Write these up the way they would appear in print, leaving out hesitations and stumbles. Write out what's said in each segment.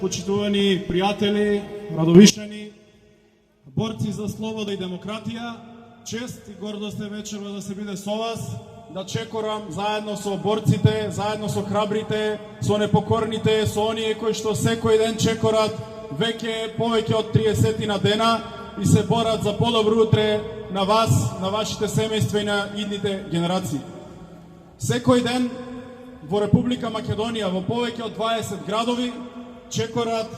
Почитувани пријатели, радовишани, борци за слобода и демократија, чест и гордост е вечерва да се биде со вас, да чекорам заедно со борците, заедно со храбрите, со непокорните, со оние кои што секој ден чекорат веќе повеќе од 30 на дена и се борат за подобро утре на вас, на вашите семејства и на идните генерации. Секој ден во Република Македонија, во повеќе од 20 градови, чекорат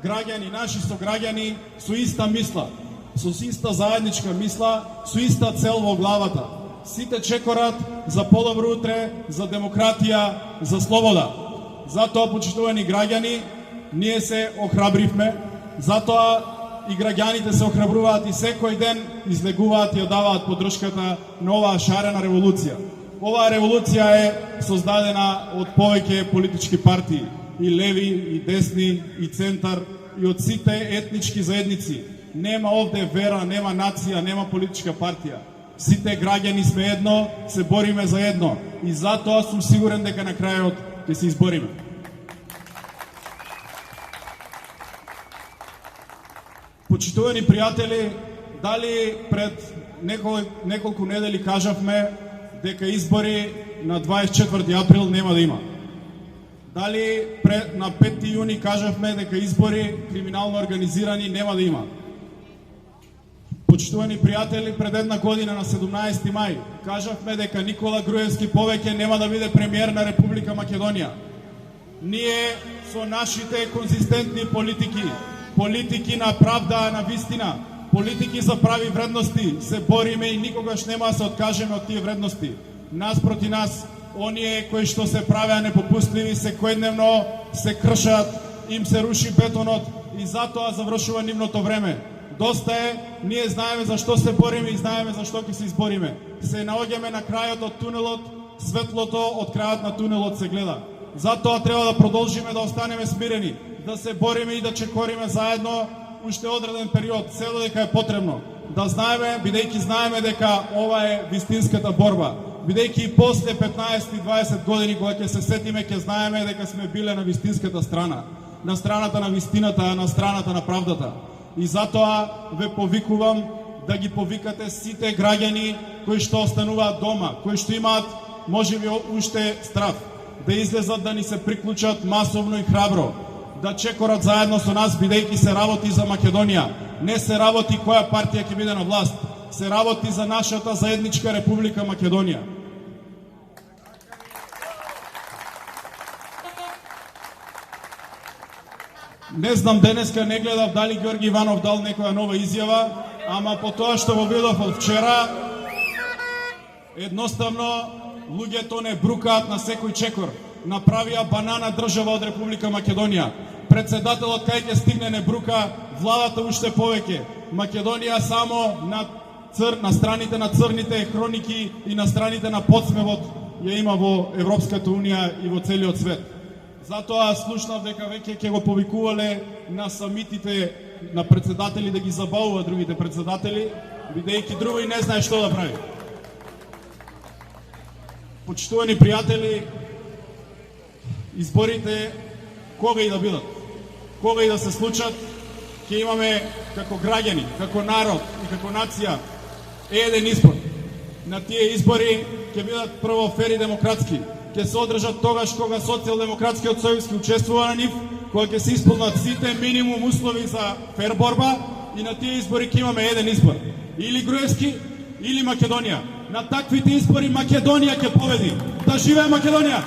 граѓани, наши сограѓани, со иста мисла, со иста заедничка мисла, со иста цел во главата. Сите чекорат за подобро утре, за демократија, за слобода. Затоа, почитувани граѓани, ние се охрабривме, затоа и граѓаните се охрабруваат и секој ден излегуваат и ја даваат поддршката на оваа шарена револуција. Оваа револуција е создадена од повеќе политички партии, и леви, и десни, и центар, и од сите етнички заедници. Нема овде вера, нема нација, нема политичка партија. Сите граѓани сме едно, се бориме за едно. И затоа сум сигурен дека на крајот ќе се избориме. Почитувани пријатели, дали пред неколку недели кажавме дека избори на 24 април нема да има? Дали на 5 јуни кажавме дека избори криминално организирани нема да има? Почитувани пријатели, пред една година на 17 мај кажавме дека Никола Груевски повеќе нема да биде премиер на Република Македонија. Ние со нашите конзистентни политики на правда, на вистина, политики за прави вредности, се бориме и никогаш нема да се откажеме од тие вредности. Нас проти нас, оние кои што се правеа непопустливи, секојдневно се кршат, им се руши бетонот и затоа завршува нивното време. Доста е, ние знаеме за што се бориме и знаеме за што ќе се избориме. Се наоѓаме на крајот од тунелот, светлото од крајот на тунелот се гледа. Затоа треба да продолжиме да останеме смирени, да се бориме и да чекориме заедно уште одреден период, се додека е потребно. Да знаеме, бидејќи знаеме дека ова е вистинската борба. Бидејќи и после 15-20 години, кога ќе се сетиме, ќе знаеме дека сме биле на вистинската страна, на страната на вистината, на страната на правдата. И затоа ве повикувам да ги повикате сите граѓани кои што остануваат дома, кои што имаат можеби уште страв, да излезат да ни се приклучат масовно и храбро, да чекорат заедно со нас, бидејќи се работи за Македонија. Не се работи која партија ќе биде на власт, се работи за нашата заедничка Република Македонија. Не знам, денеска не гледав дали Георги Иванов дал некоја нова изјава, ама по тоа што го видов од вчера, едноставно луѓето не брукаат на секој чекор. Направија банана држава од Република Македонија. Председателот кај ќе стигне не брука, владата уште повеќе. Македонија само на страните на црните хроники и на страните на подсмевот ја има во Европската Унија и во целиот свет. Затоа слушнав дека веќе ќе го повикувале на самитите на председатели да ги забавува другите председатели, бидејќи други не знае што да прави. Почитувани пријатели, изборите кога и да бидат, кога и да се случат, ќе имаме како граѓани, како народ и како нација еден избор. На тие избори ќе бидат прво фер и демократски, ќе се одржат тогаш кога Социјалдемократскиот сојуз ќе учествува на нив, кога ќе се исполнат сите минимум услови за фер борба и на тие избори ќе имаме еден избор. Или Груевски, или Македонија. На таквите избори Македонија ќе победи. Да живее Македонија!